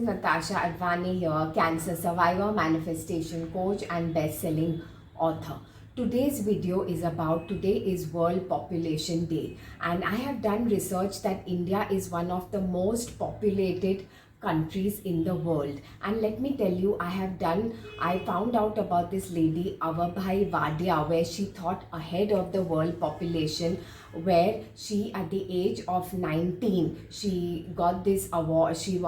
Natasha Advani here, cancer survivor, manifestation coach and best-selling author. Today's video is about, today is World Population Day, and I have done research that India is one of the most populated countries in the world. And let me tell you, I found out about this lady 𝓵𝓐𝓐𝓐𝓐, where she thought ahead of the world population, where she at the age of 19 she got this award. She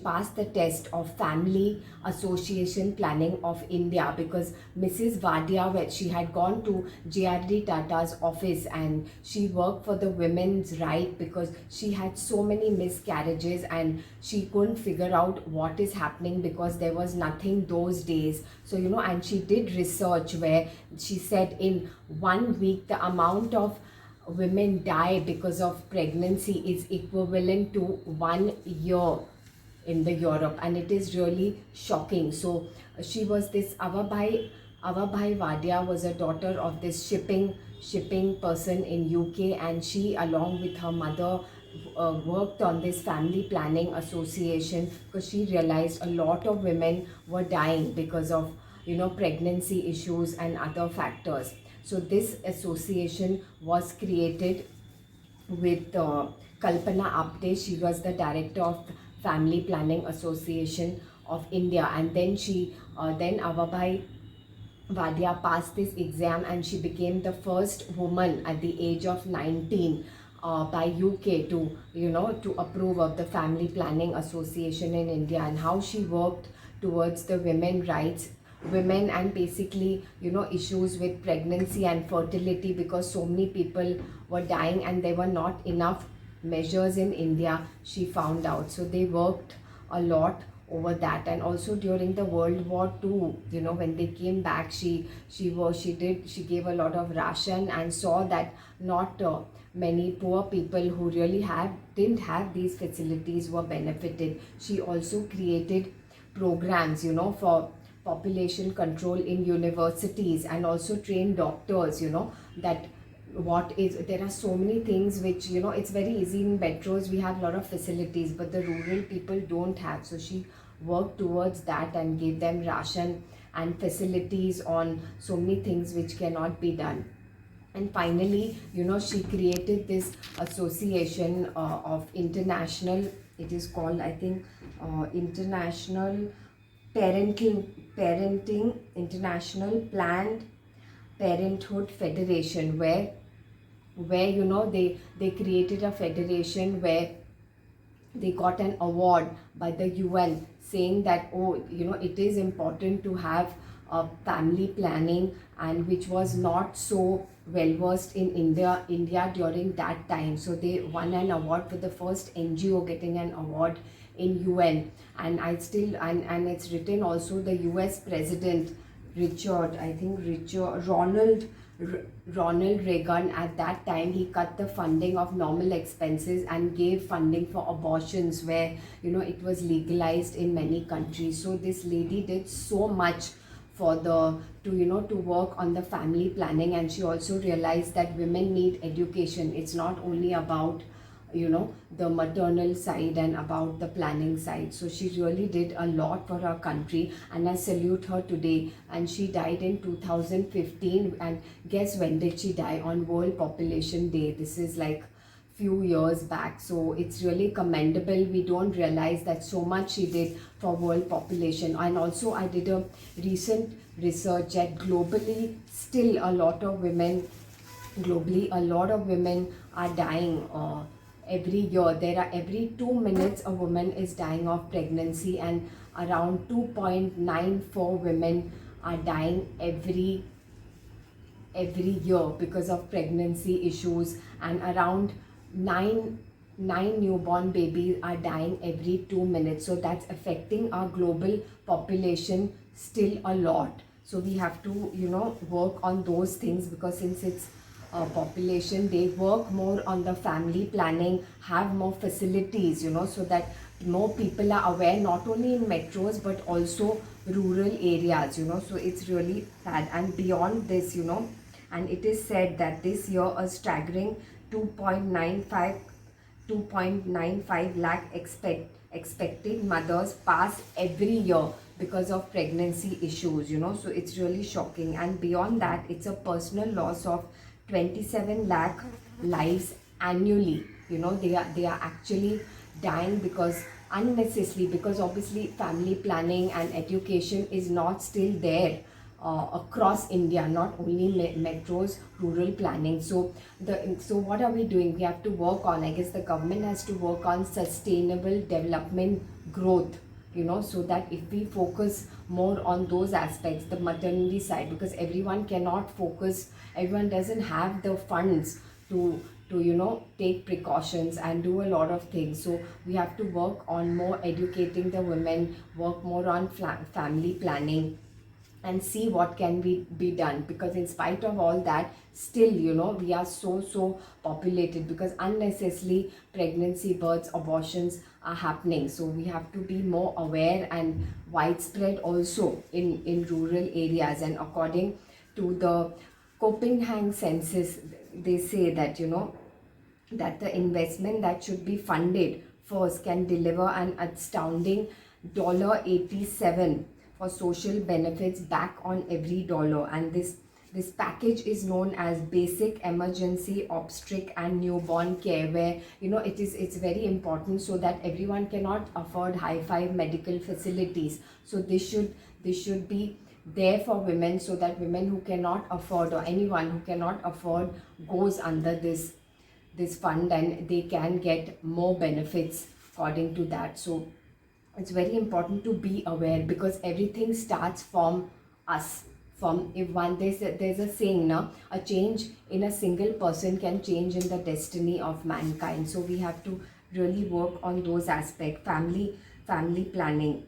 passed the test of Family Association Planning of India, because Mrs. Wadia, she had gone to J.R.D. Tata's office and she worked for the women's right, because she had so many miscarriages and she couldn't figure out what is happening because there was nothing those days. So and she did research where she said in 1 week the amount of women die because of pregnancy is equivalent to 1 year in the Europe, and it is really shocking. So she was this 𝓵𝓐𝓐𝓐𝓐 was a daughter of this shipping person in UK, and she along with her mother worked on this family planning association, because she realized a lot of women were dying because of pregnancy issues and other factors. So this association was created with 𝓗𝓮𝓵𝓵𝓸. She was the director of Family Planning Association of India, and then then 𝓵𝓐𝓐𝓐𝓐 passed this exam and she became the first woman at the age of 19 by UK to to approve of the Family Planning Association in India, and how she worked towards the women and basically issues with pregnancy and fertility, because so many people were dying and there were not enough measures in India, she found out. So they worked a lot over that. And also during the World War II, when they came back, she gave a lot of ration and saw that not many poor people who really didn't have these facilities were benefited. She also created programs for population control in universities, and also trained doctors, that there are so many things which it's very easy in metros, we have a lot of facilities, but the rural people don't have. So she worked towards that and gave them ration and facilities on so many things which cannot be done. And finally, she created this association of international, it is called, I think, International Parenting International Planned Parenthood Federation, where they created a federation where they got an award by the UN, saying that it is important to have family planning, and which was not so well versed in India during that time. So they won an award for the first NGO getting an award in UN. And it's written also, the US President Ronald Reagan, at that time he cut the funding of normal expenses and gave funding for abortions, where it was legalized in many countries. So this lady did so much for to work on the family planning, and she also realized that women need education. It's not only about the maternal side and about the planning side. So she really did a lot for her country, and I salute her today. And she died in 2015, and guess when did she die? On World Population Day. This is like few years back. So it's really commendable. We don't realize that so much she did for world population. And also I did a recent research that globally still a lot of women are dying every year. Every 2 minutes a woman is dying of pregnancy, and around 2.94 women are dying every year because of pregnancy issues, and around nine newborn babies are dying every 2 minutes. So that's affecting our global population still a lot. So we have to work on those things, because since it's population, they work more on the family planning, have more facilities, so that more people are aware, not only in metros but also rural areas, so it's really sad. And beyond this, and it is said that this year a staggering 2.95 lakh expecting mothers pass every year because of pregnancy issues, so it's really shocking. And beyond that, it's a personal loss of 27 lakh lives annually. They are actually dying because unnecessarily, because obviously family planning and education is not still there across India, not only metros, rural planning. So what are we doing? We have to work on, I guess the government has to work on sustainable development growth, so that if we focus more on those aspects, the maternity side, because everyone cannot focus, everyone doesn't have the funds to take precautions and do a lot of things. So we have to work on more educating the women, work more on family planning, and see what can be done, because in spite of all that, still we are so populated, because unnecessarily pregnancy, births, abortions are happening. So we have to be more aware and widespread also in rural areas. And according to the Copenhagen census, they say that that the investment that should be funded first can deliver an astounding $87 for social benefits back on every dollar. And this package is known as Basic Emergency Obstetric and Newborn Care, where it's very important, so that everyone cannot afford high-fi medical facilities. So this should be there for women, so that women who cannot afford, or anyone who cannot afford, goes under this fund, and they can get more benefits according to that. So it's very important to be aware, because everything starts from us. If one, there's a saying now, a change in a single person can change in the destiny of mankind. So we have to really work on those aspects. Family planning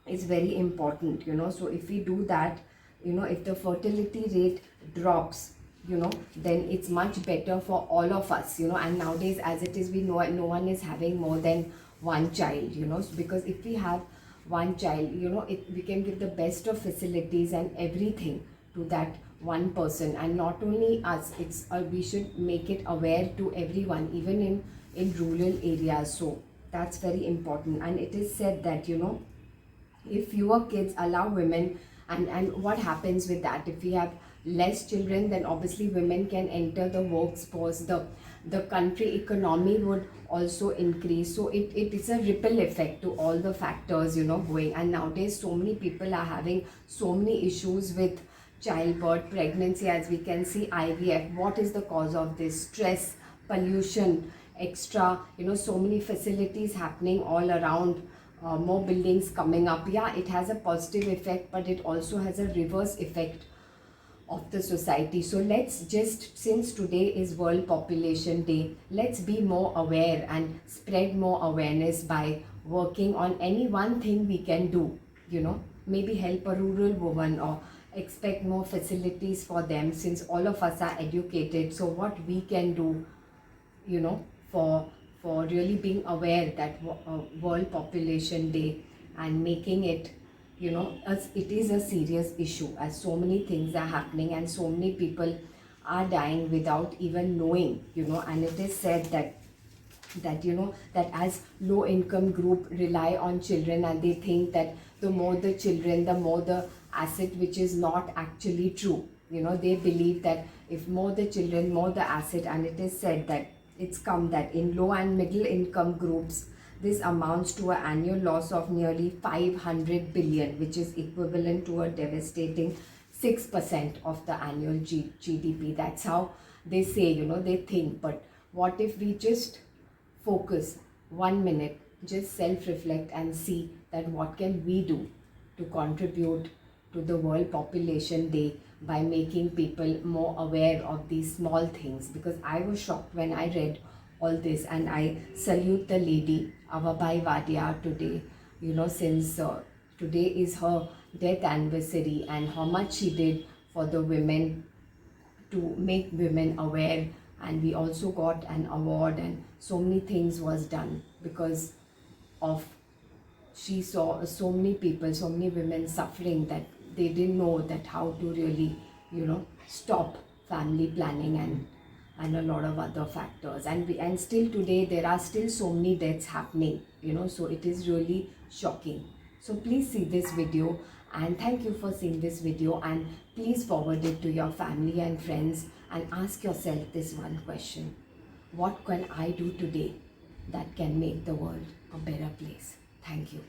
is very important, so if we do that, if the fertility rate drops, then it's much better for all of us, and nowadays, as it is, we know no one is having more than one child, because if we have one child, we can give the best of facilities and everything to that one person. And not only us, it's we should make it aware to everyone, even in rural areas. So that's very important. And it is said that if fewer kids allow women, and what happens with that, if we have less children, then obviously women can enter the workforce, the country economy would also increase. So it is a ripple effect to all the factors going. And nowadays so many people are having so many issues with childbirth, pregnancy, as we can see, IVF. What is the cause of this? Stress, pollution, extra so many facilities happening all around, more buildings coming up. Yeah, it has a positive effect, but it also has a reverse effect of the society. So let's just, since today is World Population Day, let's be more aware and spread more awareness by working on any one thing we can do, maybe help a rural woman, or expect more facilities for them, since all of us are educated. So what we can do, for really being aware that World Population Day, and making it, as it is a serious issue, as so many things are happening and so many people are dying without even knowing, and it is said that as low income group rely on children, and they think that the more the children, the more the asset, which is not actually true. They believe that if more the children, more the asset. And it is said that it's come that in low and middle income groups, this amounts to an annual loss of nearly 500 billion, which is equivalent to a devastating 6% of the annual GDP. That's how they say, they think. But what if we just focus 1 minute, just self-reflect and see that what can we do to contribute to the World Population Day by making people more aware of these small things. Because I was shocked when I read all this, and I salute the lady 𝓵𝓐𝓐 today, since today is her death anniversary, and how much she did for the women, to make women aware. And we also got an award, and so many things was done because of, she saw so many people, so many women suffering, that they didn't know that how to really stop family planning and a lot of other factors, and still today there are still so many deaths happening, so it is really shocking. So please see this video, and thank you for seeing this video, and please forward it to your family and friends and ask yourself this one question: what can I do today that can make the world a better place? Thank you.